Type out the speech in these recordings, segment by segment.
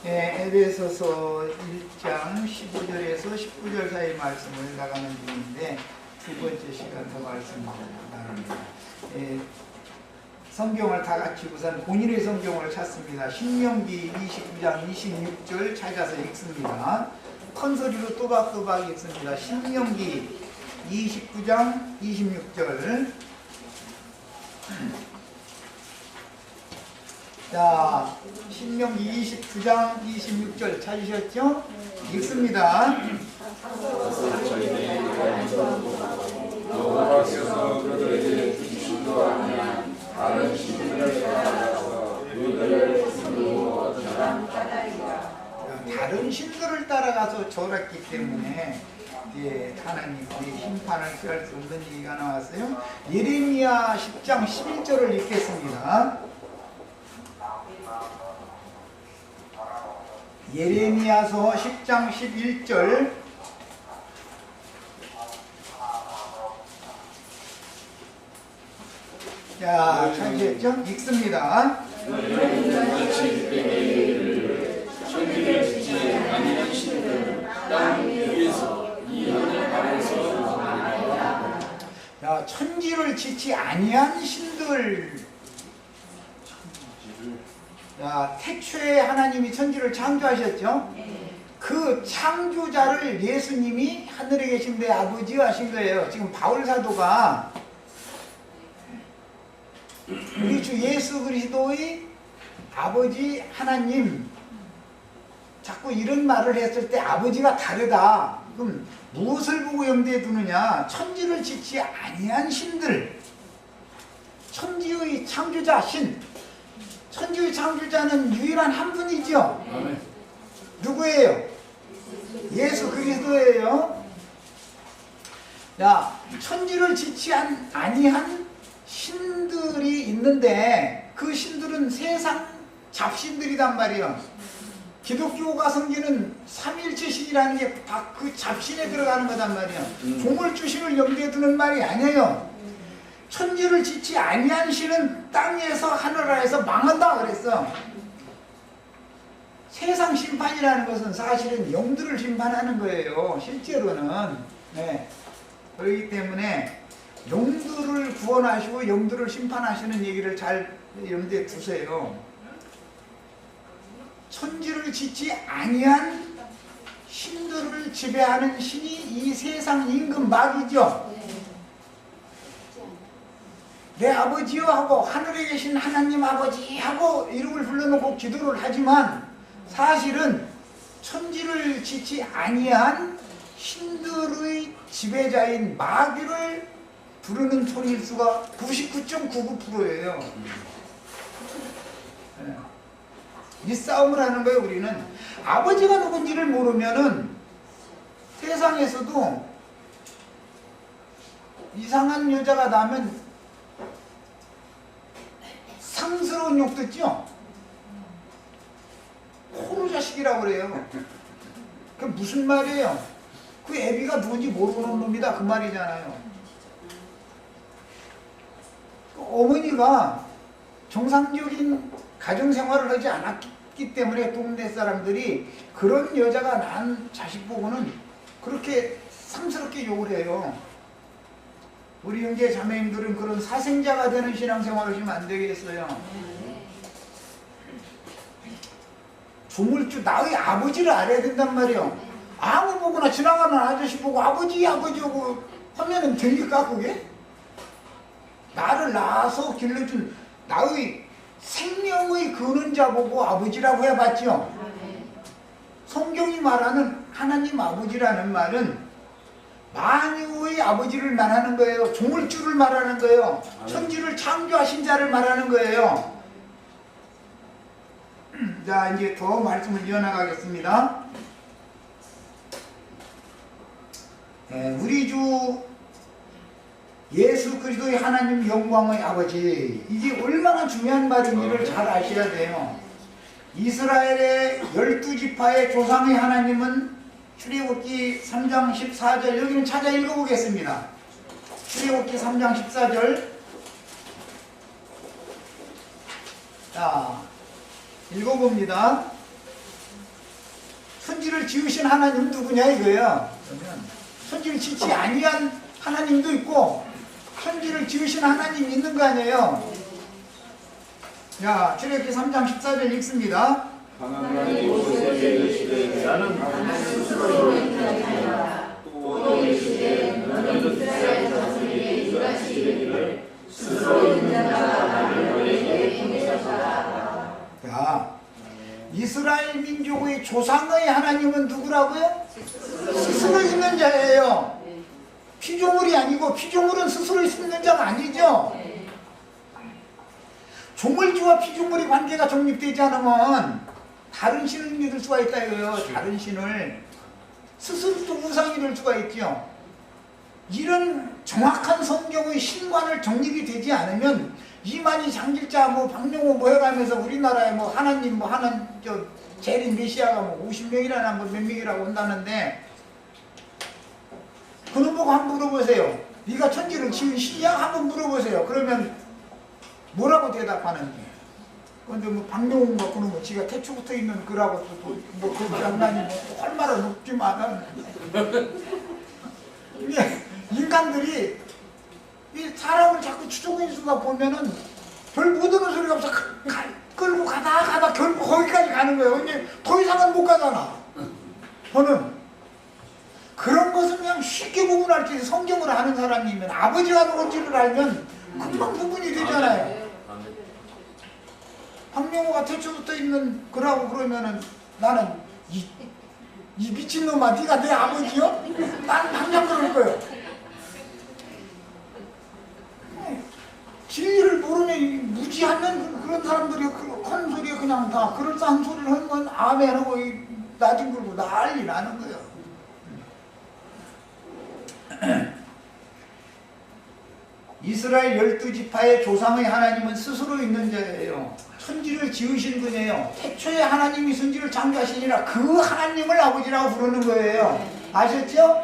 에베소서 1장 15절에서 19절 사이 말씀을 나가는 중인데 두 번째 시간 더 말씀을 나갑니다. 성경을 다 같이 우선 본인의 성경을 찾습니다. 신명기 29장 26절 찾아서 읽습니다. 큰 소리로 또박또박 읽습니다. 신명기 29장 26절. 자, 신명기 29장 26절 찾으셨죠? 읽습니다. 여호와께서 그들에게 주시기도 하면 다른 신들을 따라가서 그들을 부르고 절하리라. 다른 신들을 따라가서 절했기 때문에 하나님의 심판을 피할 수 없는 얘기가 나왔어요. 예레미야 10장 11절을 읽겠습니다. 예레미야서 10장 11절. 자, 찾으셨죠? 읽습니다. 자, 천지를 짓지 아니한 신들. 자, 태초에 하나님이 천지를 창조하셨죠? 그 창조자를 예수님이 하늘에 계신 내 아버지 하신 거예요. 지금 바울 사도가 우리 주 예수 그리스도의 아버지 하나님, 자꾸 이런 말을 했을 때 아버지가 다르다. 그럼 무엇을 보고 염두에 두느냐? 천지를 짓지 아니한 신들, 천지의 창조자 신. 천지의 창조자는 유일한 한 분이죠. 누구예요? 예수 그리스도예요. 자, 천지를 짓지 아니한 신들이 있는데 그 신들은 세상 잡신들이란 말이에요. 기독교가 섬기는 삼일체 신이라는 게 다 그 잡신에 들어가는 거단 말이에요. 조물주신을 염두에 두는 말이 아니에요. 천지를 짓지 아니한 신은 땅에서 하늘나라에서 망한다 그랬어. 세상 심판이라는 것은 사실은 영들을 심판하는 거예요. 실제로는. 그렇기 때문에 영들을 구원하시고 영들을 심판하시는 얘기를 잘 염두에 두세요. 천지를 짓지 아니한 신들을 지배하는 신이 이 세상 임금 마귀죠. 내 아버지요 하고 하늘에 계신 하나님 아버지 하고 이름을 불러놓고 기도를 하지만 사실은 천지를 짓지 아니한 신들의 지배자인 마귀를 부르는 소리일 수가 99.99%예요. 이 싸움을 하는 거예요. 우리는 아버지가 누군지를 모르면은 세상에서도 이상한 여자가 나면 상스러운 욕 듣죠? 호루 자식이라고 그래요. 그게 무슨 말이에요? 그 애비가 누군지 모르는 놈이다 그 말이잖아요. 그 어머니가 정상적인 가정생활을 하지 않았기 때문에 동네 사람들이 그런 여자가 난 자식 보고는 그렇게 상스럽게 욕을 해요. 우리 형제 자매님들은 그런 사생자가 되는 신앙생활을 하시면 안 되겠어요. 조물주 나의 아버지를 알아야 된단 말이에요. 아무 보거나 지나가는 아저씨 보고 아버지 아버지하고 하면은 됩니까 그게? 나를 낳아서 길러준 나의 생명의 근원자 보고 아버지라고 해봤죠. 성경이 말하는 하나님 아버지라는 말은 만유의 아버지를 말하는 거예요. 조물주를 말하는 거예요. 천지를 창조하신 자를 말하는 거예요. 자, 이제 더 말씀을 이어나가겠습니다. 우리 주 예수 그리스도의 하나님 영광의 아버지, 이게 얼마나 중요한 말인지를 잘 아셔야 돼요. 이스라엘의 12지파의 조상의 하나님은 출애굽기 3장 14절, 여기는 찾아 읽어보겠습니다. 출애굽기 3장 14절. 자, 읽어봅니다. 천지를 지으신 하나님 누구냐 이거예요. 그러면 천지를 짓지 아니한 하나님도 있고 천지를 지으신 하나님이 있는 거 아니에요. 자, 출애굽기 3장 14절 읽습니다. 하나님이 모세에게 이르시되 나는 스스로 인자하리라. 또 이르시되 너는 이스라엘 자손에게 이같이 이르기를 스스로 인자가 나를 너에게 보내셨다. 자, 이스라엘 민족의 조상의 하나님은 누구라고요? 스스로 있는 자예요. 피조물이 아니고, 피조물은 스스로 있는 자가 아니죠. 조물주와 피조물의 관계가 정립되지 않으면 다른 신을 믿을 수가 있다 이거예요. 다른 신을 스스로 또 우상이 될 수가 있죠. 이런 정확한 성경의 신관을 정립이 되지 않으면 이만희 장길자 뭐 박명호 뭐 해가면서 우리나라에 뭐 하나님 뭐 하는 저 재림 메시아가 뭐 50명이라나 뭐 몇 명이라고 온다는데 그놈 보고 한번 물어보세요. 네가 천지를 지은 신이야? 한번 물어보세요. 그러면 뭐라고 대답하는지. 근데 뭐 박명호가 그놈은 지가 태초부터 있는 그라고 뭐그 장난이 뭐 얼마나 높지만은 이게 인간들이 이 사람을 자꾸 추종해 주다 보면은 별 못 듣는 소리가 없어. 끌고 가다 결국 거기까지 가는 거예요. 이제 더 이상은 못 가잖아. 저는 그런 것은 그냥 쉽게 구분할 때 성경을 아는 사람이면 아버지가 누군지를 알면 금방 구분이 되잖아요. 박명호가 태초부터 있는 거라고 그러면은 나는 이 미친놈아 네가 내 아버지요? 나는 당장 그럴 거예요. 진리를 모르면 무지하면 그런 사람들이 큰 소리에 그냥 다 그럴싸한 소리를 하면 아멘하고 나중 걸고 난리 나는 거예요. 이스라엘 12지파의 조상의 하나님은 스스로 있는 자예요. 천지를 지으신 분이에요. 태초에 하나님이 천지를 창조하시니라 그 하나님을 아버지라고 부르는 거예요. 아셨죠?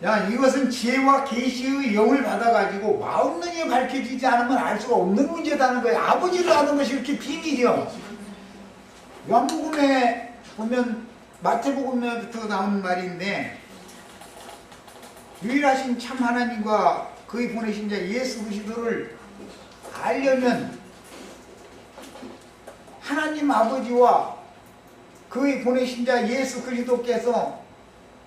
야, 이것은 지혜와 계시의 영을 받아가지고 마음 능히 밝혀지지 않으면 알 수가 없는 문제다는 거예요. 아버지를 아는 것이 이렇게 비밀이요. 요한복음에 보면 마태복음에부터 나오는 말인데 유일하신 참 하나님과 그의 보내신 자 예수 그리스도를 알려면 하나님 아버지와 그의 보내신 자 예수 그리스도께서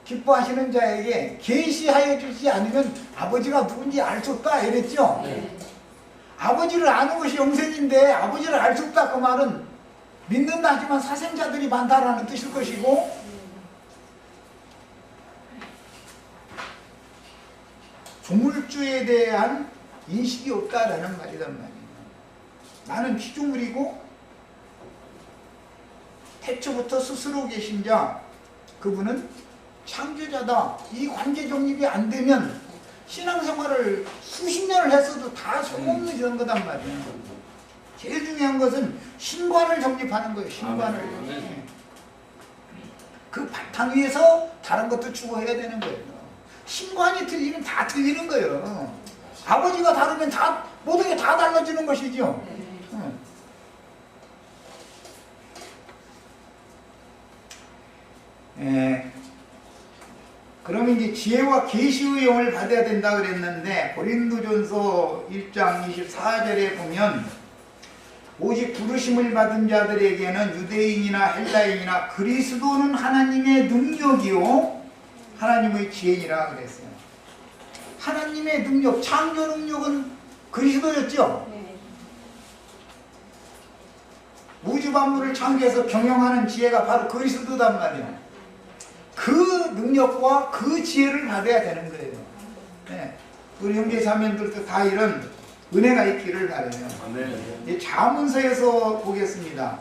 기뻐하시는 자에게 계시하여 주지 않으면 아버지가 누군지 알 수 없다 이랬죠. 아버지를 아는 것이 영생인데 아버지를 알 수 없다 그 말은 믿는다 하지만 사생자들이 많다라는 뜻일 것이고 조물주에 대한 인식이 없다라는 말이란 말이에요. 나는 피조물이고 태초부터 스스로 계신 자 그분은 창조자다. 이 관계 정립이 안 되면 신앙생활을 수십 년을 했어도 다 소용없는 그런 거단 말이에요. 제일 중요한 것은 신관을 정립하는 거예요. 신관을. 그 바탕 위에서 다른 것도 추구해야 되는 거예요. 신관이 틀리면 다 틀리는 거예요. 아버지가 다르면 다 모든 게 다 달라지는 것이죠. 그러면 이제 지혜와 계시의 영을 받아야 된다 그랬는데 고린도전서 1장 24절에 보면 오직 부르심을 받은 자들에게는 유대인이나 헬라인이나 그리스도는 하나님의 능력이요 하나님의 지혜이라 그랬어요. 하나님의 능력, 창조 능력은 그리스도였죠. 우주 만물을 창조해서 경영하는 지혜가 바로 그리스도단 말이에요. 그 능력과 그 지혜를 받아야 되는 거예요. 네. 우리 형제자매들도 다 이런 은혜가 있기를 바라요. 자문서에서 보겠습니다.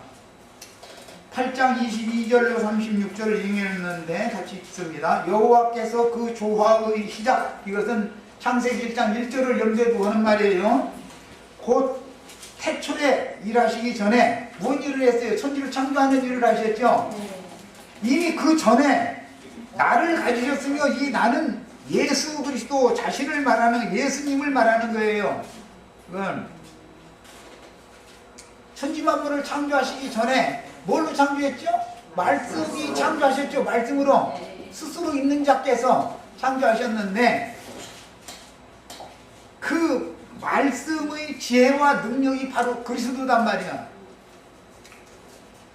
8장 22절로 36절을 인용했는데 같이 읽습니다. 여호와께서 그 조화의 시작, 이것은 창세기 1장 1절을 염두에 두고 하는 말이에요. 곧 태초에 일하시기 전에 뭔 일을 했어요? 천지를 창조하는 일을 하셨죠? 이미 그 전에 나를 가지셨으며 이 나는 예수 그리스도 자신을 말하는 예수님을 말하는 거예요. 그건 천지만물을 창조하시기 전에 뭘로 창조했죠? 말씀이 창조하셨죠. 말씀으로 스스로 있는 자께서 창조하셨는데 그 말씀의 지혜와 능력이 바로 그리스도단 말이야.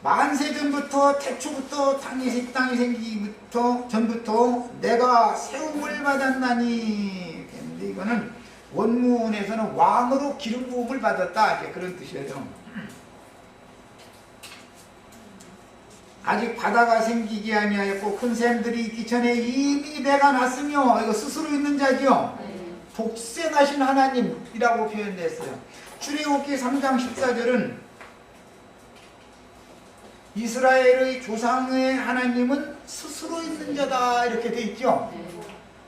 만세 전부터 태초부터 땅이 생기기부터 전부터 내가 세움을 받았나니. 근데 이거는 원문에서는 왕으로 기름 부음을 받았다 이제 그런 뜻이에요. 아직 바다가 생기지 아니하였고 큰 샘들이 있기 전에 이미 내가 났으며. 이거 스스로 있는 자죠. 독생하신 하나님이라고 표현됐어요. 출애굽기 3장 14절은 이스라엘의 조상의 하나님은 스스로 있는 자다 이렇게 돼 있죠.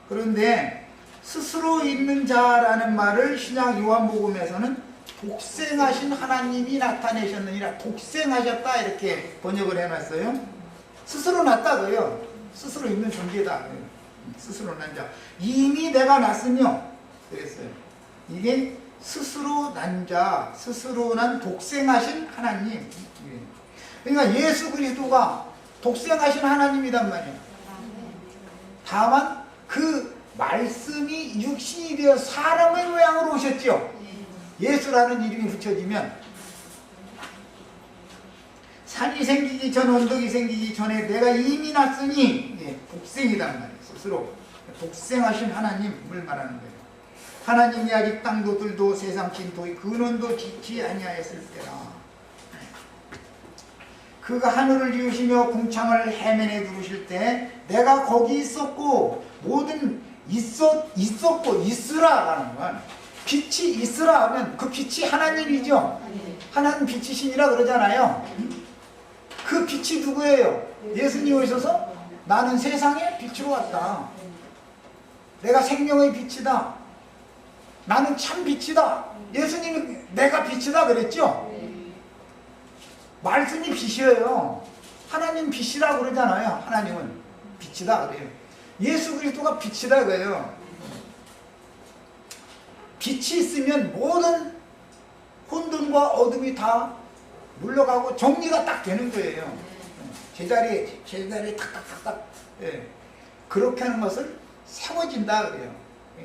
그런데 스스로 있는 자라는 말을 신약 요한복음에서는 독생하신 하나님이 나타내셨느니라. 독생하셨다 이렇게 번역을 해놨어요. 스스로 났다고요. 스스로 있는 존재다. 스스로 난 자. 이미 내가 났으며 그랬어요. 이게 스스로 난 자, 스스로 난 독생하신 하나님. 그러니까 예수 그리스도가 독생하신 하나님이란 말이에요. 다만 그 말씀이 육신이 되어 사람의 모양으로 오셨죠. 예수라는 이름이 붙여지면 산이 생기기 전 언덕이 생기기 전에 내가 이미 났으니 독생이란 말이에요. 스스로 독생하신 하나님을 말하는 거예요. 하나님이 아직 땅도 들도 세상 진토의 근원도 짓지 아니하였을 때라. 그가 하늘을 지으시며 궁창을 해면에 두르실 때 내가 거기 있었고 모든 있었고 있으라 하는 건 빛이 있으라 하면 그 빛이 하나님이죠. 하나님 빛이시니라 그러잖아요. 그 빛이 누구예요? 예수님이 오셔서 나는 세상의 빛으로 왔다. 내가 생명의 빛이다. 나는 참 빛이다. 예수님이 내가 빛이다 그랬죠. 말씀이 빛이에요. 하나님 빛이라고 그러잖아요. 하나님은 빛이다 그래요. 예수 그리스도가 빛이다 그래요. 빛이 있으면 모든 혼돈과 어둠이 다 물러가고 정리가 딱 되는 거예요. 제자리에 탁탁탁탁. 예. 그렇게 하는 것을 세워진다 그래요.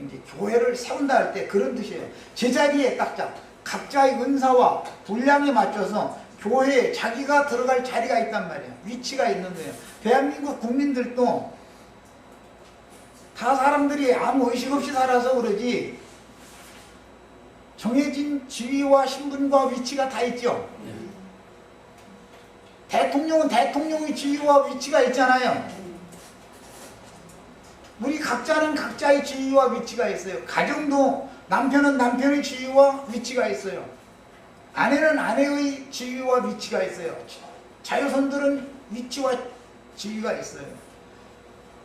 이제 교회를 세운다 할 때 그런 뜻이에요. 제자리에 딱 각자의 은사와 분량에 맞춰서 교회에 자기가 들어갈 자리가 있단 말이에요. 위치가 있는 거예요. 대한민국 국민들도 다 사람들이 아무 의식 없이 살아서 그러지 정해진 지위와 신분과 위치가 다 있죠. 대통령은 대통령의 지위와 위치가 있잖아요. 우리 각자는 각자의 지위와 위치가 있어요. 가정도 남편은 남편의 지위와 위치가 있어요. 아내는 아내의 지위와 위치가 있어요. 자녀손들은 위치와 지위가 있어요.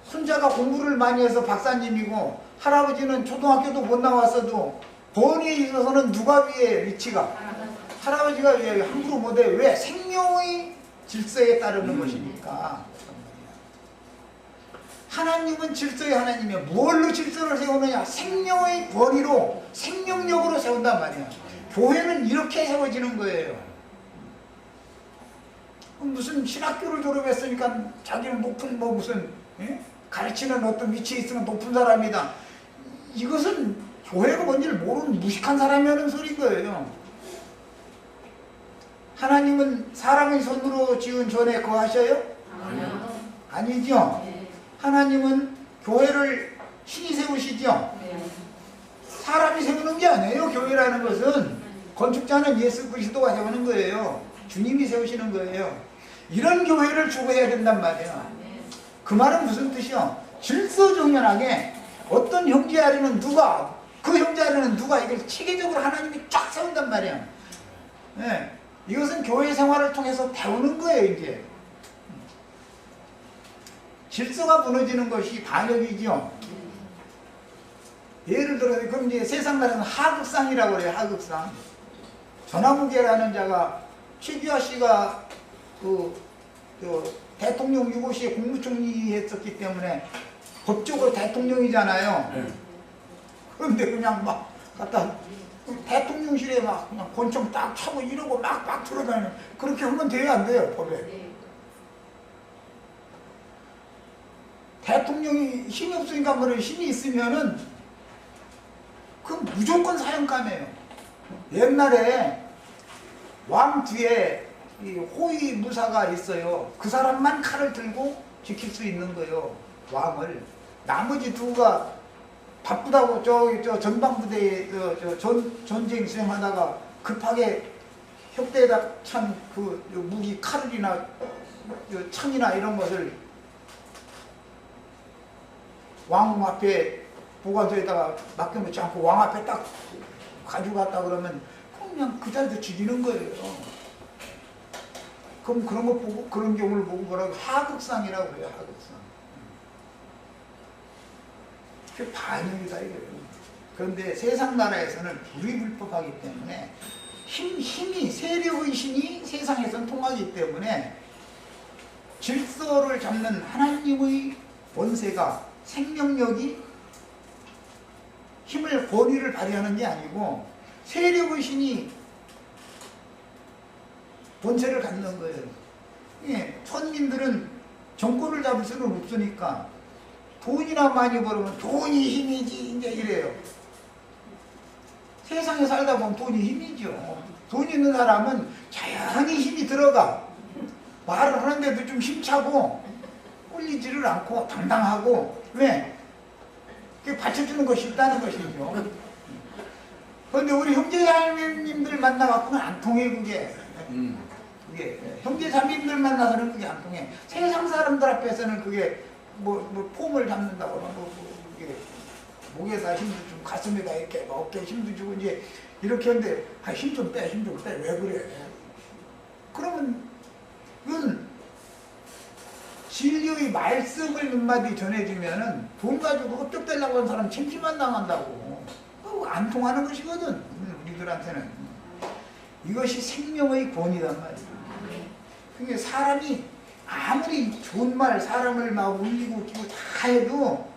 손자가 공부를 많이 해서 박사님이고 할아버지는 초등학교도 못 나왔어도 돈에 있어서는 누가 위에 위치가? 할아버지가 위에 함부로 못해. 왜? 생명의 질서에 따르는 것이니까. 하나님은 질서의 하나님이야. 무엇로 질서를 세우느냐? 생명의 권위로 생명력으로 세운단 말이야. 교회는 이렇게 세워지는 거예요. 무슨 신학교를 졸업했으니까 자기는 높은 무슨 가르치는 어떤 위치에 있으면 높은 사람이다. 이것은 교회가 뭔지를 모르는 무식한 사람이 하는 소리인 거예요. 하나님은 사람의 손으로 지은 전에 거하셔요? 아니죠. 하나님은 교회를 신이 세우시죠. 사람이 세우는 게 아니에요. 교회라는 것은 건축자는 예수 그리스도가 세우는 거예요. 주님이 세우시는 거예요. 이런 교회를 주고해야 된단 말이야. 그 말은 무슨 뜻이야? 질서정연하게 어떤 형제 아래는 누가, 그 형제 아래는 누가, 이걸 체계적으로 하나님이 쫙 세운단 말이야. 네. 이것은 교회 생활을 통해서 배우는 거예요. 이제 질서가 무너지는 것이 반역이죠. 예를 들어 그럼 이제 세상 말에는 하극상이라고 그래요. 하극상. 전화무게라는 자가 최규하 씨가 대통령 유고시에 국무총리 했었기 때문에 법적으로 대통령이잖아요. 그런데 그냥 막 갖다 대통령실에 막 그냥 권총 딱 차고 이러고 막 들어다니는 그렇게 하면 돼야 안 돼요, 법에. 대통령이 힘이 없으니까 말이에요. 힘이 있으면은 그 무조건 사형감이에요. 옛날에 왕 뒤에 이 호위 무사가 있어요. 그 사람만 칼을 들고 지킬 수 있는 거예요, 왕을. 나머지 누가 바쁘다고 저 전방부대에 전쟁 수행하다가 급하게 혁대에다 찬 그 무기 칼이나 창이나 이런 것을 왕 앞에 보관소에다가 맡겨놓지 않고 왕 앞에 딱 가져갔다 그러면 그냥 그 자리에서 죽이는 거예요. 그럼 그런 거 보고, 그런 경우를 보고 뭐라고 하극상이라고 그래요, 하극상. 그게 반역이다 이거예요. 그런데 세상 나라에서는 불의불법하기 때문에 힘이, 세력의 신이 세상에선 통하기 때문에 질서를 잡는 하나님의 권세가, 생명력이 힘을, 권위를 발휘하는 게 아니고 세력의 신이 권세를 갖는 거예요. 예, 천민들은 정권을 잡을 수는 없으니까 돈이나 많이 벌으면 돈이 힘이지 이제 이래요. 세상에 살다 보면 돈이 힘이죠. 돈 있는 사람은 자연히 힘이 들어가. 말을 하는데도 좀 힘차고 꿀리지를 않고 당당하고. 왜? 그게 받쳐주는 것이 있다는 것이죠. 그런데 우리 형제자매님들 만나갖고는 안 통해 그게. 그게 형제자매님들 만나서는 그게 안 통해. 세상 사람들 앞에서는 그게 뭐 폼을 잡는다거나 그게 목에다 힘도 주고 가슴에다 이렇게 어깨에 힘도 주고 이제 이렇게 하는데 힘 좀 빼, 힘 좀 빼. 왜 그래? 그러면 그건 진리의 말씀을 몇 마디 전해주면은 돈 가지고 헛떡대려고 하는 사람 침침만 당한다고. 안 통하는 것이거든, 우리들한테는. 이것이 생명의 권위란 말이야. 그게 사람이 아무리 좋은 말, 사람을 막 울리고 웃기고 다 해도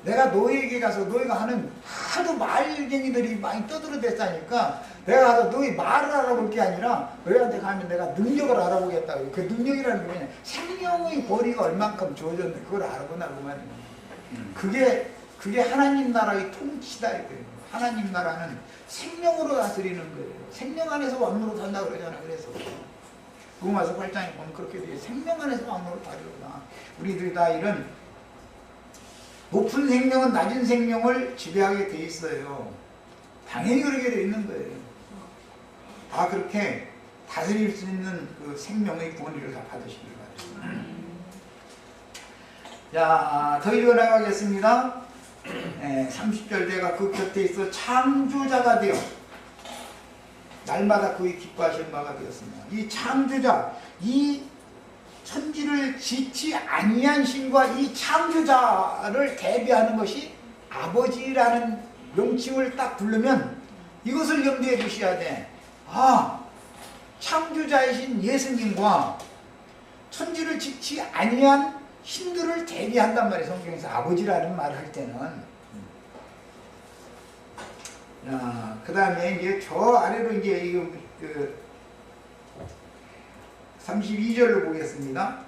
내가 너에게 가서 너희가 하는 하도 말쟁이들이 많이 떠들어댔다니까 내가 가서 너희 말을 알아볼 게 아니라 너희한테 가면 내가 능력을 알아보겠다. 그 능력이라는 게 뭐냐? 생명의 권위가 얼만큼 주어졌는데 그걸 알아보나고 말이야. 그게 하나님 나라의 통치다 이거예요. 하나님 나라는 생명으로 다스리는 거예요. 생명 안에서 왕노로 산다 그러잖아. 그래서 로마서 8장에 보면 그렇게 돼. 생명 안에서 왕노로 다스리구나. 우리들이 다 이런 높은 생명은 낮은 생명을 지배하게 돼 있어요. 당연히 그렇게 돼 있는 거예요. 다 그렇게 다스릴 수 있는 그 생명의 권위를 다 받으시길 바랍니다. 자, 더 이어나가겠습니다. 30절 내가 그 곁에 있어 창조자가 되어 날마다 그의 기뻐하실 바가 되었습니다. 이 창조자, 이 천지를 짓지 아니한 신과 이 창조자를 대비하는 것이 아버지라는 명칭을 딱 부르면 이것을 염두에 두셔야 돼. 아, 창조자이신 예수님과 천지를 짓지 아니한 신들을 대비한단 말이에요. 성경에서 아버지라는 말을 할 때는. 그 다음에 이제 저 아래로 이제 그 32절로 보겠습니다.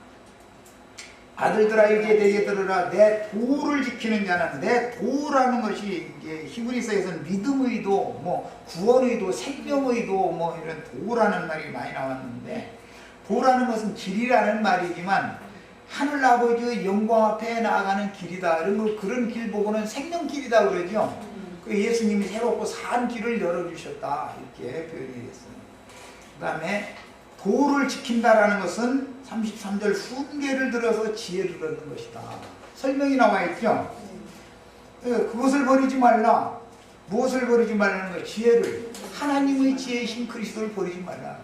아들들아 이제 내게 들으라. 내 도를 지키는 자는, 내 도라는 것이 이제 히브리서에서는 믿음의 도, 뭐 구원의 도, 생명의 도, 뭐 이런 도라는 말이 많이 나왔는데, 도라는 것은 길이라는 말이지만 하늘 아버지의 영광 앞에 나아가는 길이다. 이런 거, 그런 길 보고는 생명길이다 그러죠. 그 예수님이 새롭고 산 길을 열어주셨다 이렇게 표현이 됐어요. 그 다음에 도를 지킨다라는 것은 33절 훈계를 들어서 지혜를 얻는 것이다. 설명이 나와 있죠. 그것을 버리지 말라. 무엇을 버리지 말라는 거예요? 지혜를. 하나님의 지혜이신 그리스도를 버리지 말라.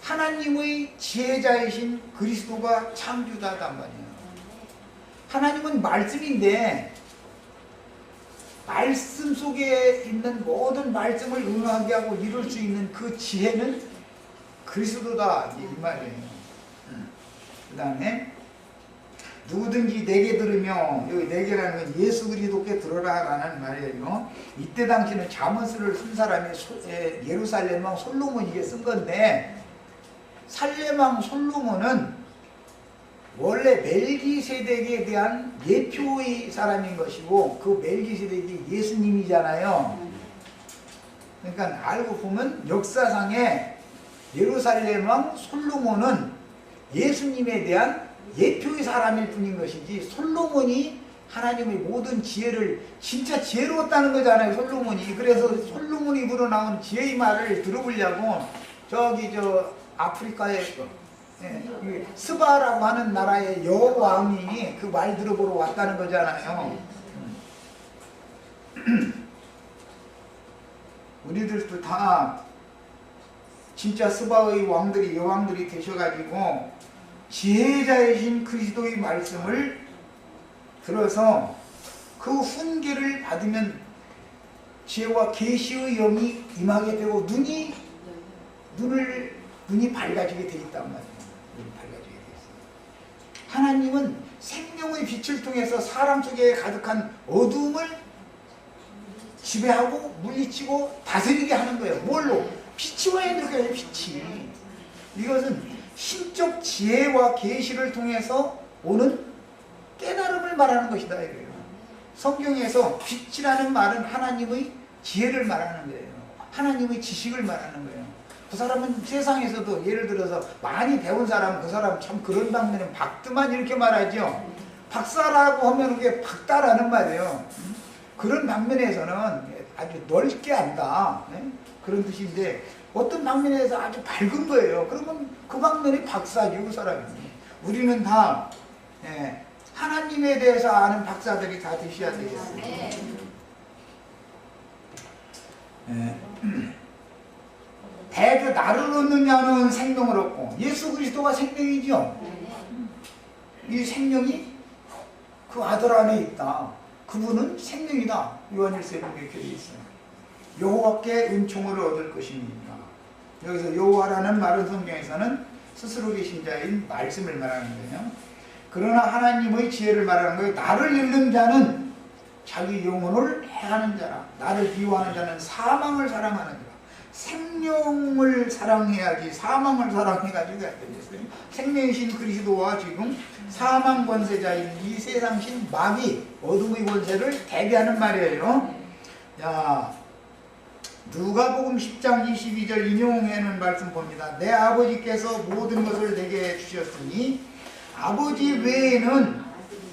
하나님의 지혜자이신 그리스도가 창조자단 말이에요. 하나님은 말씀인데 말씀 속에 있는 모든 말씀을 응하게 하고 이룰 수 있는 그 지혜는 그리스도다 이 말이에요. 그 다음에 누구든지 내게 들으며, 여기 내게라는 건 예수 그리스도께 들어라라는 말이에요. 이때 당시는 잠언서를 쓴 사람이 예루살렘 왕 솔로몬에게 쓴 건데, 살렘 왕 솔로몬은 원래 멜기세덱에 대한 예표의 사람인 것이고, 그 멜기세덱이 예수님이잖아요. 그러니까 알고 보면 역사상에 예루살렘 왕 솔로몬은 예수님에 대한 예표의 사람일 뿐인 것이지, 솔로몬이 하나님의 모든 지혜를, 진짜 지혜로웠다는 거잖아요, 솔로몬이. 그래서 솔로몬 입으로 나온 지혜의 말을 들어보려고 저기 아프리카에 스바라고 하는 나라의 여왕이 그 말 들어보러 왔다는 거잖아요. 우리들도 다 진짜 스바의 왕들이, 여왕들이 되셔가지고 지혜자이신 그리스도의 말씀을 들어서 그 훈계를 받으면 지혜와 계시의 영이 임하게 되고 눈이 밝아지게 돼 있단 말이에요. 눈이 밝아지게 돼 있어요. 하나님은 생명의 빛을 통해서 사람 속에 가득한 어둠을 지배하고 물리치고 다스리게 하는 거예요. 뭘로? 빛이 와야 되는 빛이. 이것은 신적 지혜와 계시를 통해서 오는 깨달음을 말하는 것이다 이거예요. 성경에서 빛이라는 말은 하나님의 지혜를 말하는 거예요. 하나님의 지식을 말하는 거예요. 그 사람은 세상에서도 예를 들어서 많이 배운 사람, 그 사람 참 그런 방면에 박드만 이렇게 말하죠. 박사라고 하면 그게 박다라는 말이에요. 그런 방면에서는 아주 넓게 안다, 그런 뜻인데, 어떤 방면에서 아주 밝은 거예요. 그러면 그 방면이 박사지, 그 사람이. 우리는 다 하나님에 대해서 아는 박사들이 다 되셔야 되겠습니다. 대저 나를 얻느냐는 생명을 얻고, 예수 그리스도가 생명이죠. 이 생명이 그 아들 안에 있다. 그분은 생명이다. 요한일서에 이렇게 되어 있어요. 여호와께 은총을 얻을 것입니다. 여기서 여호와라는 말은 성경에서는 스스로 계신 자인 말씀을 말하는 거예요. 그러나 하나님의 지혜를 말하는 거예요. 나를 잃는 자는 자기 영혼을 해하는 자라. 나를 미워하는 자는 사망을 사랑하는 자라. 생명을 사랑해야지 사망을 사랑해가지고 안 되겠어요. 생명이신 그리스도와 지금 사망 권세자인 이 세상신 마귀, 어둠의 권세를 대비하는 말이에요. 야, 누가복음 10장 22절 인용하는 말씀 봅니다. 내 아버지께서 모든 것을 내게 주셨으니 아버지 외에는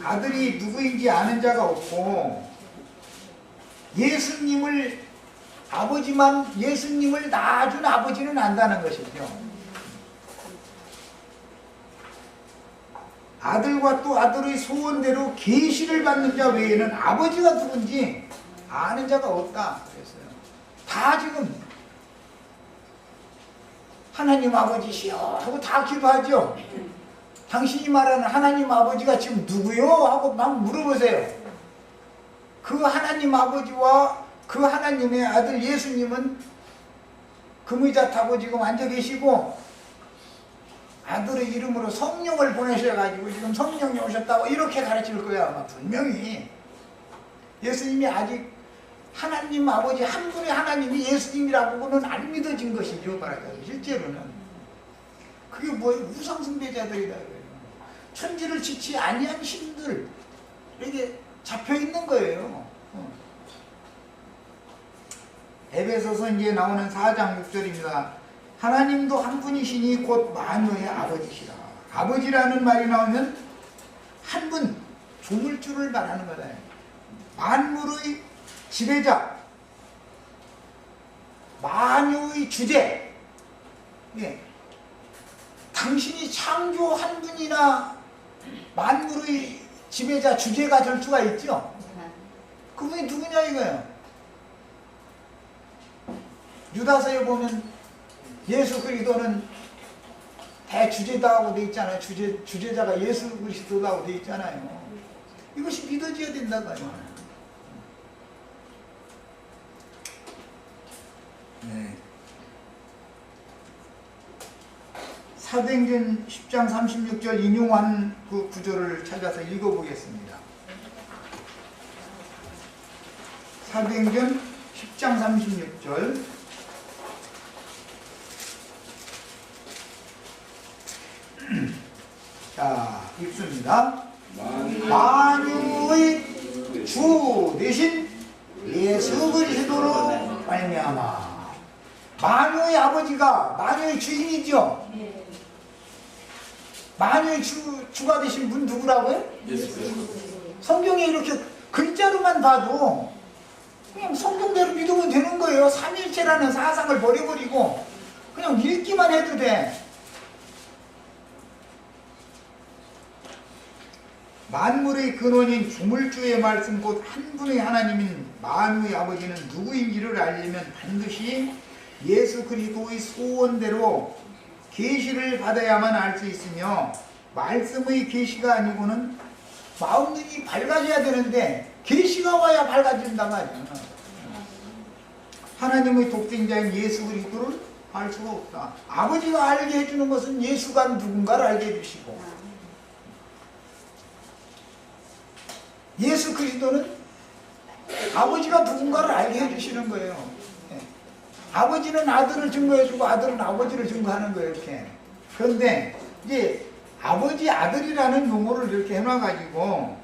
아들이 누구인지 아는 자가 없고, 예수님을 낳아준 아버지는 안다는 것이죠. 아들과 또 아들의 소원대로 계시를 받는 자 외에는 아버지가 누군지 아는 자가 없다 그랬어요. 다 지금 하나님 아버지시여 하고 다 기도하죠. 당신이 말하는 하나님 아버지가 지금 누구요? 하고 막 물어보세요. 그 하나님 아버지와 그 하나님의 아들 예수님은 금의자 타고 지금 앉아 계시고, 아들의 이름으로 성령을 보내셔가지고 지금 성령이 오셨다고 이렇게 가르칠 거야. 아마 분명히 예수님이 아직 하나님 아버지 한 분의 하나님이 예수님이라고는 안 믿어진 것이죠. 말하자면 실제로는 그게 뭐예요? 우상숭배자들이다 그래요. 천지를 지치 아니한 신들 이렇게 잡혀있는 거예요. 에베소서 이제 나오는 4장 6절입니다. 하나님도 한 분이시니 곧 만유의 아버지시라. 아버지라는 말이 나오면 한 분, 조물주를 말하는 거다. 만물의 지배자, 만유의 주제. 예. 당신이 창조한 분이나 만물의 지배자, 주제가 될 수가 있죠. 그분이 누구냐 이거예요. 유다서에 보면 예수 그리스도는 대주제다고 되어 있잖아요. 주제자가 예수 그리스도라고 되어 있잖아요. 이것이 믿어져야 된다고요. 네. 사도행전 10장 36절 인용한 그 구절을 찾아서 읽어보겠습니다. 사도행전 10장 36절 자, 읽습니다. 만유의 주 대신 예수 그리스도로 말미암아. 만유의 아버지가 만유의 주인이죠. 만유의 주가 되신 분 누구라고요? 성경에 이렇게 글자로만 봐도 그냥 성경대로 믿으면 되는 거예요. 삼일체라는 사상을 버려버리고 그냥 읽기만 해도 돼. 만물의 근원인 주물주의 말씀 곧 한 분의 하나님인 만유의 아버지는 누구인지를 알려면 반드시 예수 그리스도의 소원대로 계시를 받아야만 알 수 있으며 말씀의 계시가 아니고는 마음 눈이 밝아져야 되는데 계시가 와야 밝아진단 말이야. 하나님의 독생자인 예수 그리스도를 알 수가 없다. 아버지가 알게 해주는 것은 예수가 누군가를 알게 해주시고 예수 그리스도는 아버지가 누군가를 알게 해주시는 거예요. 아버지는 아들을 증거해주고 아들은 아버지를 증거하는 거예요. 이렇게. 그런데 이제 아버지 아들이라는 용어를 이렇게 해놔가지고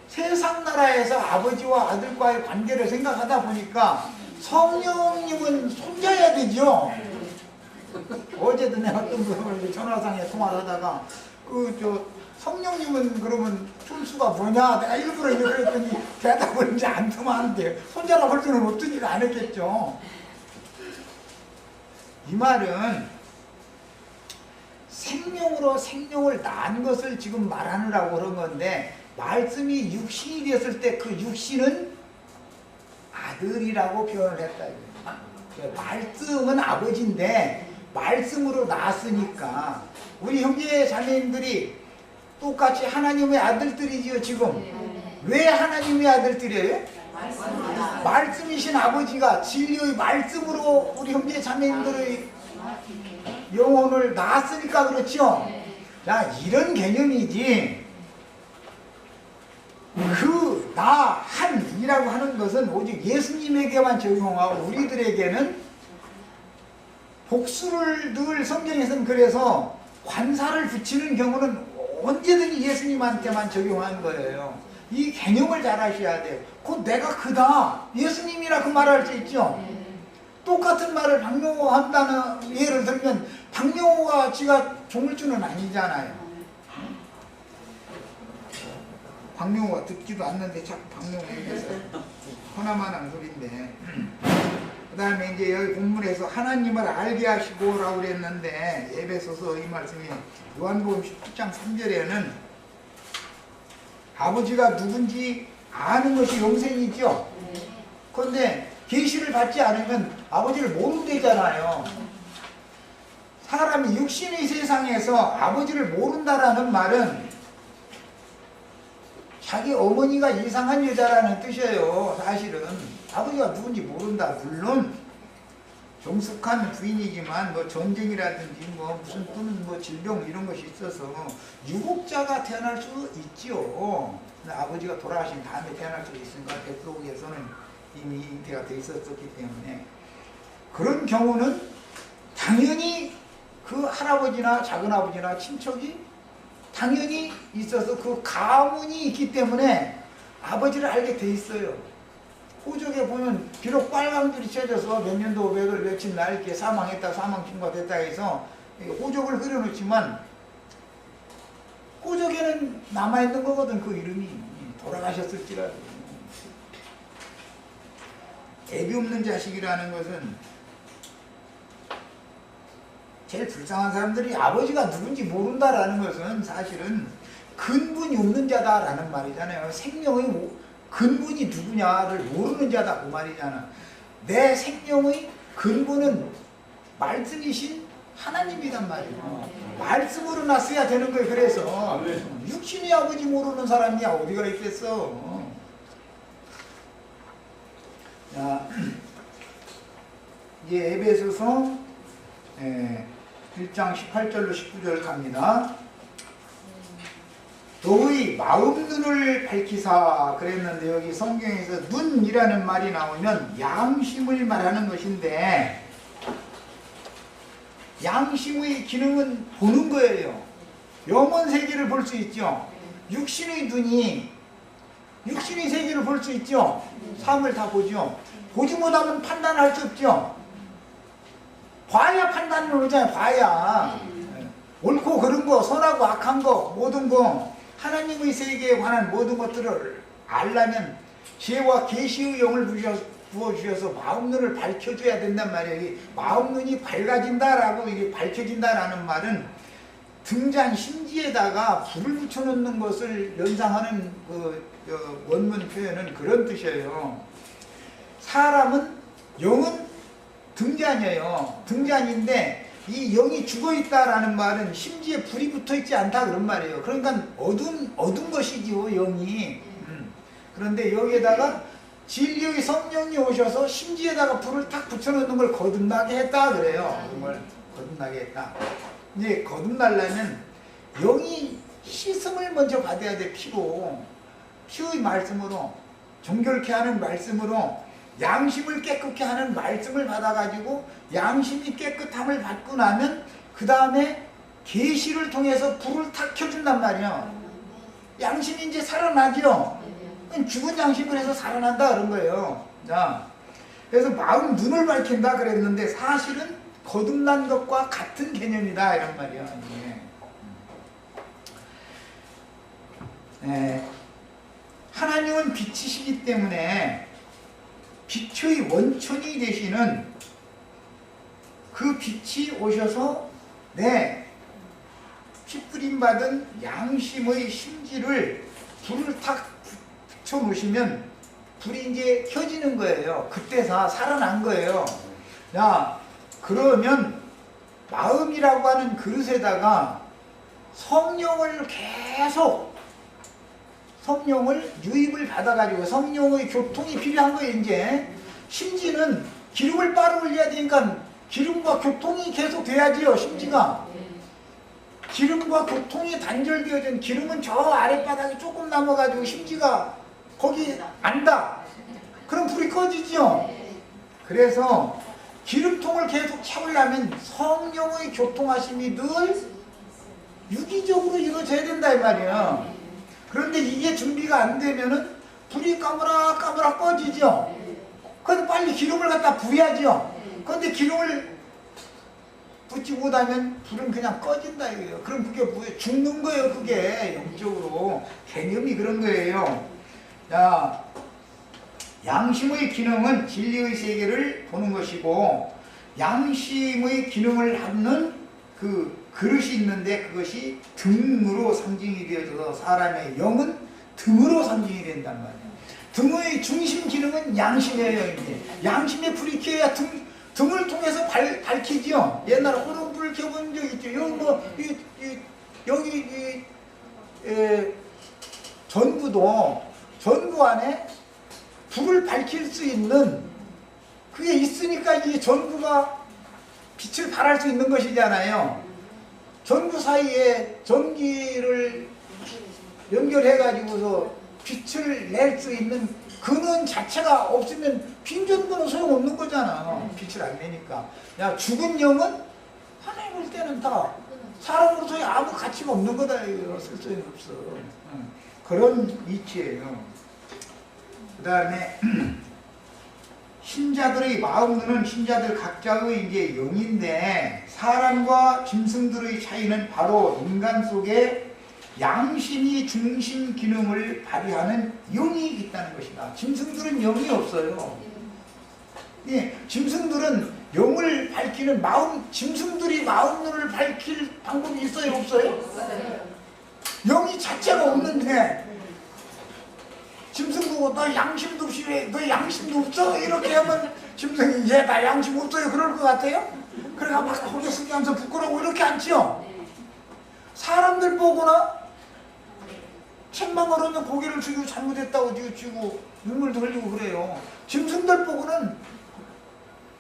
세상 나라에서 아버지와 아들과의 관계를 생각하다 보니까 성령님은 손자야 되죠. 어제도 내가 어떤 분을 전화상에 통화를 하다가 성령님은 그러면 품수가 뭐냐? 내가 일부러 이렇게 했더니 대답을 이제 안 하면 안 돼요. 손자라고 할 수는 없으니까 안 했겠죠. 이 말은 생명으로 생명을 낳은 것을 지금 말하느라고 그런 건데 말씀이 육신이 됐을 때 그 육신은 아들이라고 표현을 했다. 말씀은 아버지인데 말씀으로 낳았으니까 우리 형제 자매님들이 똑같이 하나님의 아들들이지요. 지금 왜 하나님의 아들들이에요? 말씀이신 아버지가 진리의 말씀으로 우리 형제 자매님들의 영혼을 낳았으니까 그렇죠. 자, 이런 개념이지 그 나 한이라고 하는 것은 오직 예수님에게만 적용하고 우리들에게는 복수를 늘 성경에서는 그래서 관사를 붙이는 경우는 언제든지 예수님한테만 적용한 거예요. 이 개념을 잘 아셔야 돼요. 곧 내가 그다 예수님이라 그 말할 수 있죠. 똑같은 말을 박명호가 한다는 예를 들면 박명호가 지가 조물주는 아니잖아요. 박명호가 듣지도 않는데 자꾸 박명호 얘기해서 허나만한 소리인데 그 다음에 이제 여기 본문에서 하나님을 알게 하시고 라고 그랬는데 에베소서 이 말씀이 요한복음 19장 3절에는 아버지가 누군지 아는 것이 영생이죠. 그런데 계시를 받지 않으면 아버지를 모른대잖아요. 사람이 육신의 세상에서 아버지를 모른다라는 말은 자기 어머니가 이상한 여자라는 뜻이에요. 사실은 아버지가 누군지 모른다. 물론 정숙한 부인이지만 뭐 전쟁이라든지 뭐 무슨 또는 뭐 질병 이런 것이 있어서 유복자가 태어날 수 있지요. 아버지가 돌아가신 다음에 태어날 수 있으니까 백록에서는 이미 잉태가 돼 있었기 때문에 그런 경우는 당연히 그 할아버지나 작은아버지나 친척이 당연히 있어서 그 가문이 있기 때문에 아버지를 알게 돼 있어요. 호적에 보면 비록 빨간 줄이 쳐져서 몇 년도 500을 며칠 날 이렇게 사망했다 사망 신고가 됐다 해서 호적을 그려놓지만 호적에는 남아있는 거거든. 그 이름이 돌아가셨을지라도. 애비 없는 자식이라는 것은 제일 불쌍한 사람들이 아버지가 누군지 모른다라는 것은 사실은 근본이 없는 자다라는 말이잖아요. 생명의 근본이 누구냐를 모르는 자다 그 말이잖아. 내 생명의 근본은 말씀이신 하나님이란 말이에요. 말씀으로 났어야 되는 거예요. 그래서 육신의 아버지 모르는 사람이 어디가 있겠어. 자, 이제 에베소서 1장 18절로 19절 갑니다. 너의 마음 눈을 밝히사 그랬는데 여기 성경에서 눈이라는 말이 나오면 양심을 말하는 것인데 양심의 기능은 보는 거예요. 영혼 세계를 볼 수 있죠. 육신의 눈이 육신의 세계를 볼 수 있죠. 삶을 다 보죠. 보지 못하면 판단할 수 없죠. 봐야 판단을 하잖아요. 봐야 옳고 그른 거, 선하고 악한 거, 모든 거 하나님의 세계에 관한 모든 것들을 알려면 지혜와 계시의 영을 부어주셔서 마음 눈을 밝혀줘야 된단 말이에요. 마음 눈이 밝아진다라고 이게 밝혀진다라는 말은 등잔 심지에다가 불을 붙여놓는 것을 연상하는 원문 표현은 그런 뜻이에요. 사람은 영은 등잔이에요. 등잔인데 이 영이 죽어있다라는 말은 심지에 불이 붙어있지 않다 그런 말이에요. 그러니까 어두운 것이지요 영이. 그런데 여기에다가 진리의 성령이 오셔서 심지에다가 불을 탁 붙여놓는 걸 거듭나게 했다 그래요. 정말 거듭나게 했다. 이제 거듭나려면 영이 씻음을 먼저 받아야 돼. 피의 말씀으로, 정결케 하는 말씀으로 양심을 깨끗게 하는 말씀을 받아가지고 양심이 깨끗함을 받고 나면 그 다음에 계시를 통해서 불을 탁 켜준단 말이에요. 양심이 이제 살아나죠. 죽은 양심을 해서 살아난다 그런 거예요. 자, 그래서 마음 눈을 밝힌다 그랬는데 사실은 거듭난 것과 같은 개념이다 이런 말이에요. 하나님은 빛이시기 때문에 빛의 원천이 되시는 그 빛이 오셔서 핏부림 받은 양심의 심지를 불을 탁 붙여 놓으시면 불이 이제 켜지는 거예요. 그때 살아난 거예요. 자, 그러면 마음이라고 하는 그릇에다가 성령을 계속 성령을 유입을 받아가지고 성령의 교통이 필요한 거예요. 이제 심지는 기름을 따로 올려야 되니까 기름과 교통이 계속 돼야지요. 심지가 기름과 교통이 단절되어진 기름은 저 아랫바닥에 조금 남아가지고 심지가 거기 안다. 그럼 불이 꺼지죠. 그래서 기름통을 계속 채우려면 성령의 교통하심이 늘 유기적으로 이루어져야 된다 이 말이에요. 그런데 이게 준비가 안 되면은 불이 까무락까무락 꺼지죠. 그런데 빨리 기름을 갖다 부어야죠. 그런데 기름을 붓지 못하면 불은 그냥 꺼진다 이거예요. 그럼 그게 뭐예요? 죽는 거예요. 그게 영적으로 개념이 그런 거예요. 자, 양심의 기능은 진리의 세계를 보는 것이고 양심의 기능을 하는 그 그릇이 있는데 그것이 등으로 상징이 되어져서 사람의 영은 등으로 상징이 된단 말이에요. 등의 중심 기능은 양심이에요. 이제 양심의 불이 켜야 등을 통해서 밝히지요. 옛날에 호롱불을 켜본 적 있죠. 여기 전구 안에 불을 밝힐 수 있는 그게 있으니까 이 전구가 빛을 발할 수 있는 것이잖아요. 전구 사이에 전기를 연결해 가지고서 빛을 낼 수 있는 근원 자체가 없으면 빈 전구는 소용없는 거잖아. 빛을 안 내니까. 야, 죽은 영은 하나님 볼 때는 다 사람으로서의 아무 가치가 없는 거다. 이거 쓸 소용이 없어. 그런 이치예요. 그 다음에 신자들의 마음 눈은 신자들 각자의 이제 영인데 사람과 짐승들의 차이는 바로 인간 속에 양심이 중심 기능을 발휘하는 영이 있다는 것이다. 짐승들은 영이 없어요. 예, 짐승들은 영을 밝히는 짐승들이 마음 눈을 밝힐 방법이 있어요? 없어요? 영이 자체가 없는데 짐승 보고 너 양심도 없이 왜 너 양심도 없어? 이렇게 하면 짐승이 나 양심 없어요 그럴 것 같아요? 그래가 막 고개 숙이면서 부끄러워 이렇게 앉죠? 사람들 보거나 책망을 하면 고개를 숙이고 잘못했다고 뉘우치고 눈물도 흘리고 그래요. 짐승들 보고는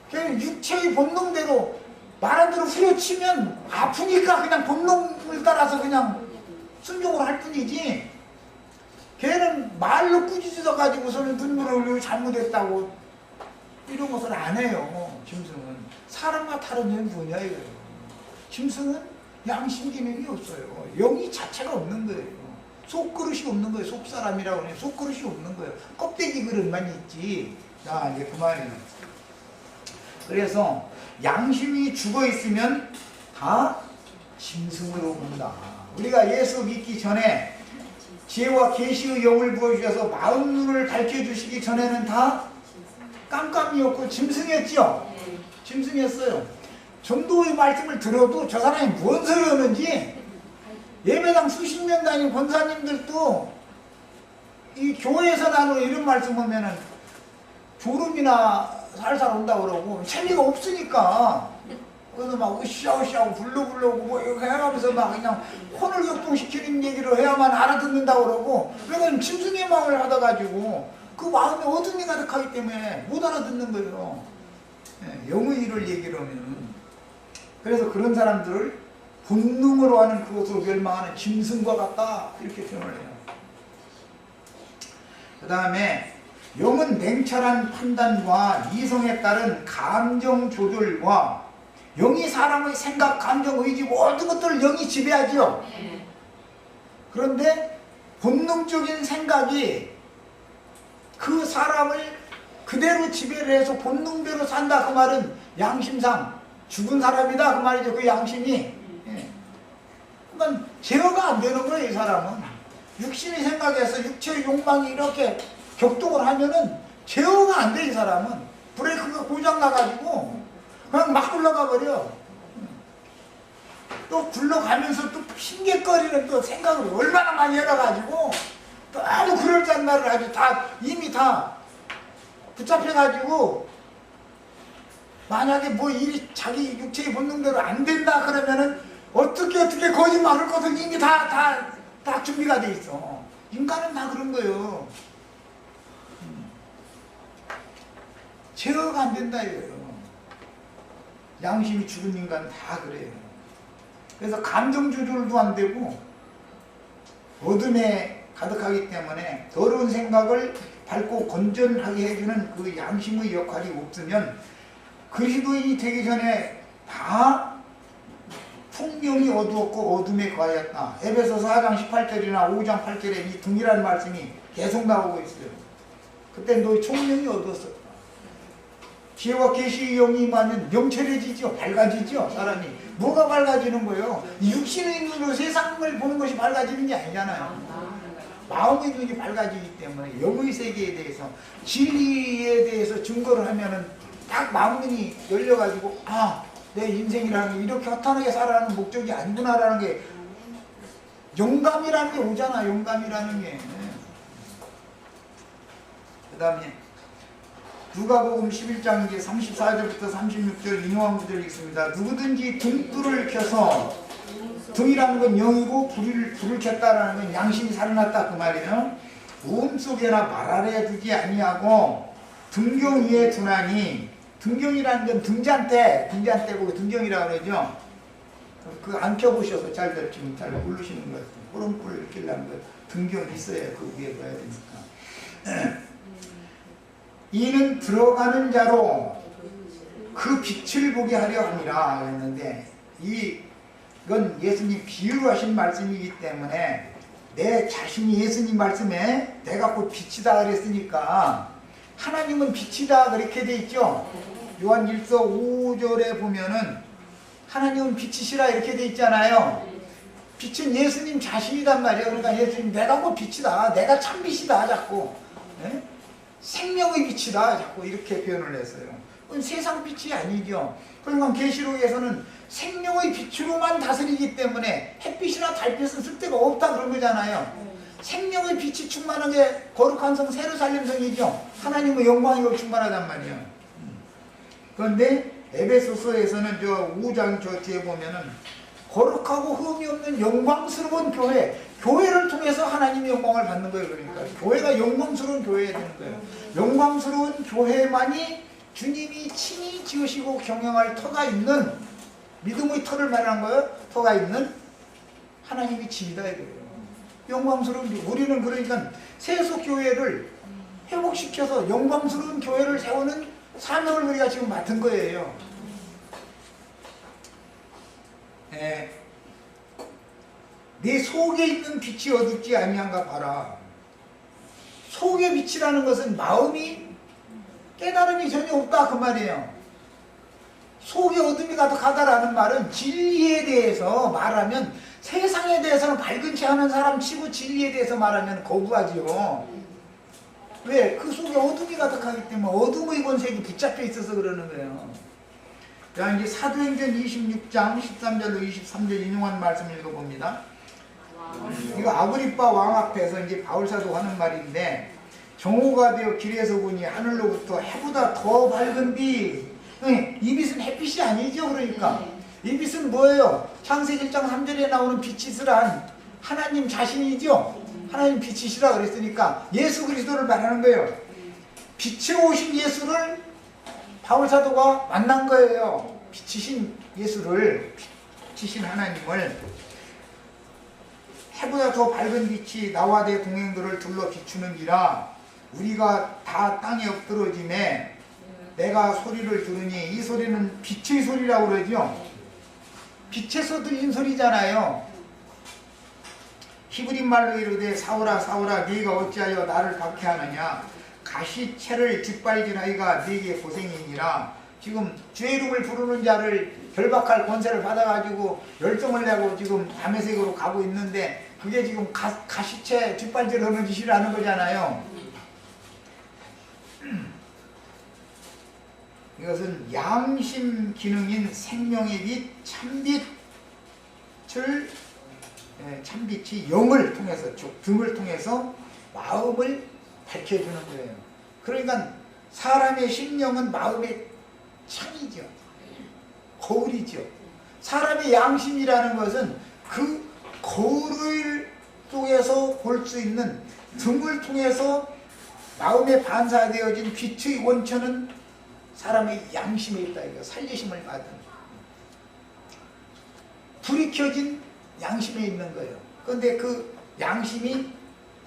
그냥 육체의 본능대로 말 안 들어 후려치면 아프니까 그냥 본능을 따라서 그냥 순종을 할 뿐이지, 걔는 말로 꾸짖어 가지고서는 눈물을 흘리고 잘못했다고 이런 것을 안 해요. 짐승은 사람과 다른 점이 뭐냐 이거예요. 짐승은 양심 기능이 없어요. 영이 자체가 없는 거예요. 속그릇이 없는 거예요. 속사람이라고 해요. 속그릇이 없는 거예요. 껍데기 그릇만 있지. 자, 이제 그 말이에요. 그래서 양심이 죽어 있으면 다 짐승으로 본다. 우리가 예수 믿기 전에 지혜와 계시의 영을 부어주셔서 마음 눈을 밝혀주시기 전에는 다 깜깜이었고 짐승이었죠. 짐승이었어요. 전도의 말씀을 들어도 저 사람이 무슨 소리 하는지, 예배당 수십 년 다닌 권사님들도 이 교회에서 나누는 이런 말씀 하면은 졸음이나 살살 온다고 그러고 재미가 없으니까 그래서 막 으쌰으쌰하고 불러보고 뭐 이렇게 해가면서 막 그냥 혼을 격동시키는 얘기를 해야만 알아듣는다고 그러고, 그러니까 짐승의 마음을 받아가지고 그 마음에 어둠이 가득하기 때문에 못 알아듣는 거예요. 영의 일을 얘기를 하면. 그래서 그런 사람들을 본능으로 하는 그것으로 멸망하는 짐승과 같다 이렇게 표현을 해요. 그 다음에 영은 냉철한 판단과 이성에 따른 감정 조절과, 영이 사람의 생각, 감정, 의지 모든 것들을 영이 지배하죠. 그런데 본능적인 생각이 그 사람을 그대로 지배를 해서 본능대로 산다 그 말은 양심상 죽은 사람이다 그 말이죠. 그 양심이. 그러니까 제어가 안 되는 거예요. 이 사람은 육신이 생각해서 육체의 욕망이 이렇게 격동을 하면은 제어가 안 돼. 이 사람은 브레이크가 고장 나가지고 그냥 막 굴러가 버려. 또 굴러가면서 또 핑계거리는 또 생각을 얼마나 많이 해가지고 너무 그럴듯한 말을 아주 다 이미 다 붙잡혀가지고, 만약에 뭐 일이 자기 육체의 본능대로 안 된다 그러면은 어떻게 거짓말을 거든 이미 다 준비가 돼 있어. 인간은 다 그런 거예요. 제어가 안 된다 이거예요. 양심이 죽은 인간 다 그래요. 그래서 감정 조절도 안 되고 어둠에 가득하기 때문에 더러운 생각을 밝고 건전하게 해주는 그 양심의 역할이 없으면 그리스도인이 되기 전에 다 풍경이 어두웠고 어둠에 거하였다. 에베소서 4장 18절이나 5장 8절에 이 등이라는 말씀이 계속 나오고 있어요. 그때 너희 총명이 어두웠었다. 지혜와 계시의 영이 임하면 명철해지죠. 밝아지죠. 사람이. 뭐가 밝아지는 거예요? 육신의 눈으로 세상을 보는 것이 밝아지는 게 아니잖아요. 마음의 눈이 밝아지기 때문에 영의 세계에 대해서, 진리에 대해서 증거를 하면은 딱 마음눈이 열려가지고, 아, 내 인생이라는 게 이렇게 허탄하게 살아가는 목적이 아니구나라는 게, 영감이라는 게 오잖아. 영감이라는 게. 그 다음에 누가복음 11장 34절부터 36절 인용한 구절이 있습니다. 누구든지 등불을 켜서, 등이라는 건 영이고 불을 켰다라는 건 양심이 살아났다 그 말이에요. 온 속에나 말 아래 두지 아니하고 등경 위에 두나니, 등경이라는 건 등잔대고 등경이라고 그러죠. 그 안 켜보셔서 잘들 지금 잘 모르시는 것 같아요. 호롱불 켜려는 거 등경이 있어야 그 위에 봐야 되니까. 이는 들어가는 자로 그 빛을 보게 하려 함이라 했는데, 이건 예수님 비유로 하신 말씀이기 때문에 내 자신이 예수님 말씀에 내가 곧 빛이다 그랬으니까, 하나님은 빛이다 그렇게 돼 있죠. 요한 1서 5절에 보면은 하나님은 빛이시라 이렇게 돼 있잖아요. 빛은 예수님 자신이란 말이에요. 그러니까 예수님 내가 곧 빛이다, 내가 참 빛이다 자꾸, 네? 생명의 빛이다 자꾸 이렇게 표현을 했어요. 그건 세상 빛이 아니죠. 그러니까 계시록에서는 생명의 빛으로만 다스리기 때문에 햇빛이나 달빛은 쓸데가 없다 그런 거잖아요. 생명의 빛이 충만한 게 거룩한 성 세루살렘 성이죠. 하나님의 영광이고 충만하단 말이에요. 그런데 에베소서에서는 저 5장 저 뒤에 보면은 거룩하고 흠이 없는 영광스러운 교회를 통해서 하나님의 영광을 받는 거예요. 그러니까 교회가 영광스러운 교회가 되는 거예요. 영광스러운 교회만이 주님이 친히 지으시고 경영할 터가 있는 믿음의 터를 말하는 거예요. 터가 있는 하나님의 집이다 이거예요. 영광스러운 우리는 그러니까 세속교회를 회복시켜서 영광스러운 교회를 세우는 사명을 우리가 지금 맡은 거예요. 내 속에 있는 빛이 어둡지 아니한가 봐라. 속의 빛이라는 것은 마음이 깨달음이 전혀 없다 그 말이에요. 속에 어둠이 가득하다라는 말은 진리에 대해서 말하면 세상에 대해서는 밝은 체 하는 사람 치고 진리에 대해서 말하면 거부하지요. 왜? 그 속에 어둠이 가득하기 때문에 어둠의 권세가 붙잡혀 있어서 그러는 거예요. 자, 이제 사도행전 26장 13절로 23절 인용한 말씀 읽어봅니다. 이거 아그리빠 왕 앞에서 이제 바울사도 하는 말인데, 정오가 되어 길에서 보니 하늘로부터 해보다 더 밝은 빛. 이 빛은 햇빛이 아니죠. 그러니까 이 빛은 뭐예요? 창세기 1장 3절에 나오는 빛이스란 하나님 자신이죠. 하나님 빛이시라 그랬으니까 예수 그리스도를 말하는 거예요. 빛으로 오신 예수를 바울사도가 만난 거예요. 빛이신 예수를, 빛이신 하나님을. 해보다 더 밝은 빛이 나와 내 동행들을 둘러 비추는지라. 우리가 다 땅에 엎드러짐에 내가 소리를 들으니, 이 소리는 빛의 소리라고 그러죠. 빛에서 들린 소리잖아요. 히브리 말로 이르되 사울아 사울아 네가 어찌하여 나를 박해하느냐. 가시채를 짓밟지나이가 네게 고생이니라. 지금 주의 이름을 부르는 자를 결박할 권세를 받아가지고 열정을 내고 지금 다메섹으로 가고 있는데, 그게 지금 가시채 뒷발질 하는 짓이라는 거잖아요. 이것은 양심 기능인 생명의 빛, 참빛이 영을 통해서, 등을 통해서 마음을 밝혀주는 거예요. 그러니까 사람의 심령은 마음의 창이죠. 거울이죠. 사람의 양심이라는 것은 그 거울 속에서 볼 수 있는, 등을 통해서 마음에 반사되어진 빛의 원천은 사람의 양심에 있다. 이거 살리심을 받은 불이 켜진 양심에 있는 거예요. 그런데 그 양심이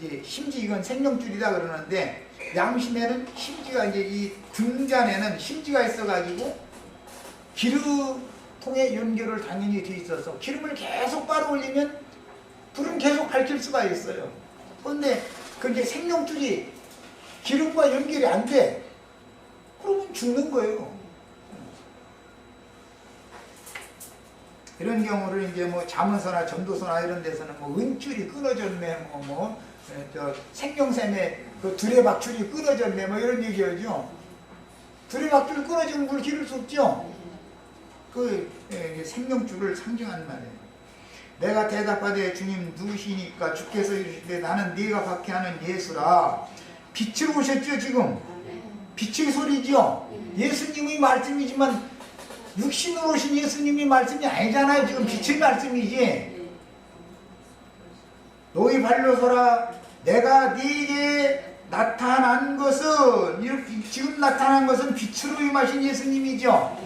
이제 심지, 이건 생명줄이다 그러는데, 양심에는 심지가, 이제 이 등잔에는 심지가 있어가지고 기름통에 연결을 당연히 돼 있어서 기름을 계속 빨아 올리면 불은 계속 밝힐 수가 있어요. 그런데 그게 생명줄이 기름과 연결이 안 돼. 그러면 죽는 거예요. 이런 경우를 이제 뭐 자문서나 전도서나 이런 데서는 뭐 은줄이 끊어졌네, 생명샘에 그 두레박줄이 끊어졌네, 뭐 이런 얘기하죠. 두레박줄 끊어지면 물 기를 수 없죠. 그 생명줄을 상징하는 말이에요. 내가 대답하되 주님 누구시니까? 주께서 이르시되 나는 네가 박해하는 예수라. 빛으로 오셨죠. 지금 빛의 소리죠. 예수님의 말씀이지만 육신으로 오신 예수님의 말씀이 아니잖아요. 지금 빛의 말씀이지. 너희 발로 서라. 내가 네게 나타난 것은, 이렇게 지금 나타난 것은 빛으로 임하신 예수님이죠.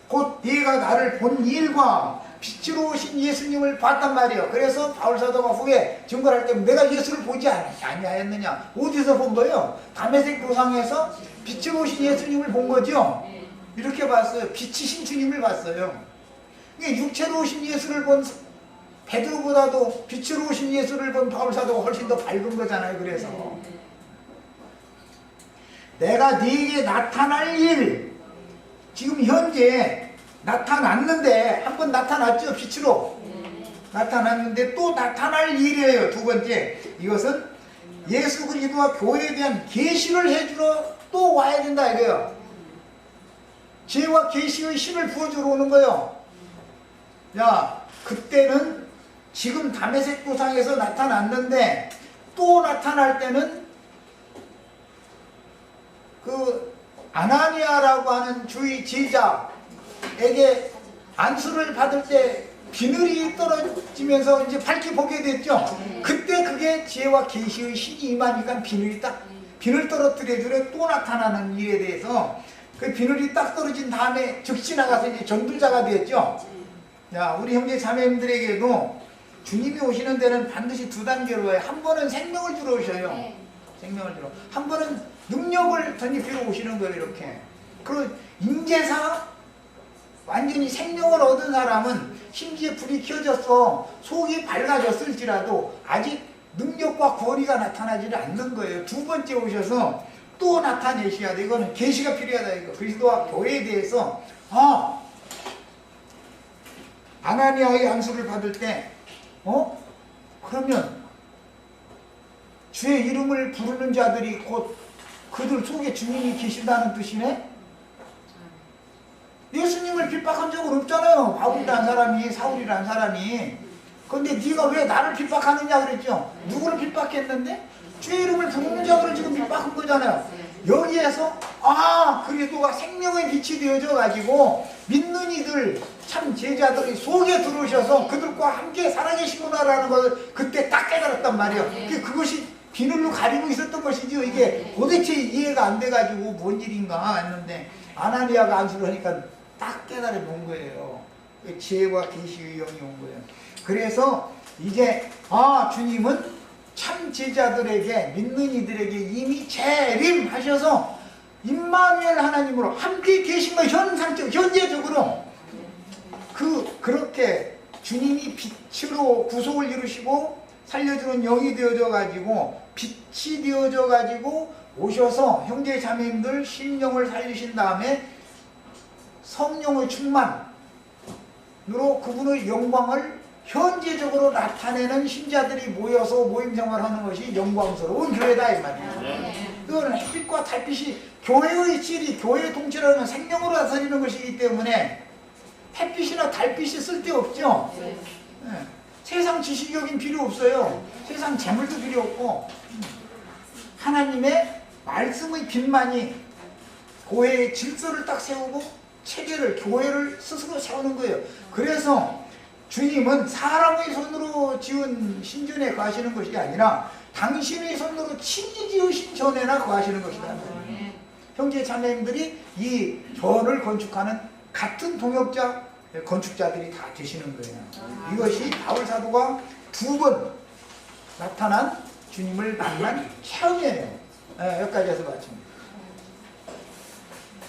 곧 네가 나를 본 일과 빛으로 오신 예수님을 봤단 말이에요. 그래서 바울사도가 후에 증거할 때 내가 예수를 보지 아니하였느냐. 어디서 본 거예요? 다메섹 도상에서 빛으로 오신 예수님을 본 거죠. 이렇게 봤어요. 빛이신 주님을 봤어요. 육체로 오신 예수를 본 베드로보다도 빛으로 오신 예수를 본 바울사도가 훨씬 더 밝은 거잖아요. 그래서 내가 네게 나타날 일, 지금 현재 나타났는데, 한 번 나타났죠. 빛으로 나타났는데 또 나타날 일이에요. 두 번째, 이것은 예수 그리스도와 교회에 대한 계시를 해주러 또 와야 된다 이거예요. 죄와 계시의 힘을 부어주러 오는 거예요. 야, 그때는 지금 다메섹 도상에서 나타났는데 또 나타날 때는 그 아나니아라고 하는 주의 제자에게 안수를 받을 때 비늘이 떨어지면서 이제 밝게 보게 됐죠. 그때 그게 지혜와 계시의 신이 임하니까 비늘 떨어뜨려주려 또 나타나는 일에 대해서 그 비늘이 딱 떨어진 다음에 즉시 나가서 이제 전불자가 되었죠. 자, 우리 형제 자매님들에게도 주님이 오시는 데는 반드시 두 단계로 와요. 한 번은 생명을 주러 오셔요. 생명을 주러. 한 번은 능력을 덧입히러 오시는 거예요. 이렇게. 그리고 인제사 완전히 생명을 얻은 사람은 심지어 불이 켜져서 속이 밝아졌을지라도 아직 능력과 권위가 나타나지 않는 거예요. 두 번째 오셔서 또 나타내셔야 돼. 이거는 계시가 필요하다. 이거 그리스도와 교회에 대해서 아나니아의 안수를 받을 때 그러면 주의 이름을 부르는 자들이 곧 그들 속에 주님이 계신다는 뜻이네? 예수님을 핍박한 적은 없잖아요. 바울이라는 사람이, 사울이라는 사람이. 그런데 네가 왜 나를 핍박하느냐 그랬죠. 누구를 핍박했는데? 주의 이름을 부르는 자들을 지금 핍박한 거잖아요. 여기에서 그리스도가 생명의 빛이 되어져 가지고 믿는 이들 참 제자들이 속에 들어오셔서 그들과 함께 살아계시구나라는 것을 그때 딱 깨달았단 말이에요. 그것이 비늘로 가리고 있었던 것이죠. 이게 도대체 이해가 안 돼가지고 뭔 일인가 했는데 아나니아가 안수를 하니까 딱 깨달아 본 거예요. 지혜와 계시의 영이 온 거예요. 그래서 이제 주님은 참 제자들에게 믿는 이들에게 이미 재림하셔서 임마누엘 하나님으로 함께 계신 거 현재적으로 그렇게 주님이 빛으로 구속을 이루시고 살려주는 영이 되어져 가지고 빛이 되어져 가지고 오셔서 형제 자매님들 심령을 살리신 다음에 성령의 충만으로 그분의 영광을 현재적으로 나타내는 신자들이 모여서 모임 생활하는 것이 영광스러운 교회다 이 말이에요. 그거는 햇빛과 달빛이 교회의 질이 교회의 통치라는 생명으로 다스리는 것이기 때문에 햇빛이나 달빛이 쓸데없죠. 세상 지식적인 필요 없어요. 세상 재물도 필요 없고 하나님의 말씀의 빛만이 교회의 질서를 딱 세우고 체계를 교회를 스스로 세우는 거예요. 그래서 주님은 사람의 손으로 지은 신전에 거하시는 것이 아니라 당신의 손으로 친히 지으신 전에나 거하시는 것이다. 형제 자매님들이 이 전을 건축하는 같은 동역자 건축자들이 다 되시는 거예요. 이것이 바울 사도가 두 번 나타난 주님을 만난 체험이에요. 여기까지 해서 마칩니다.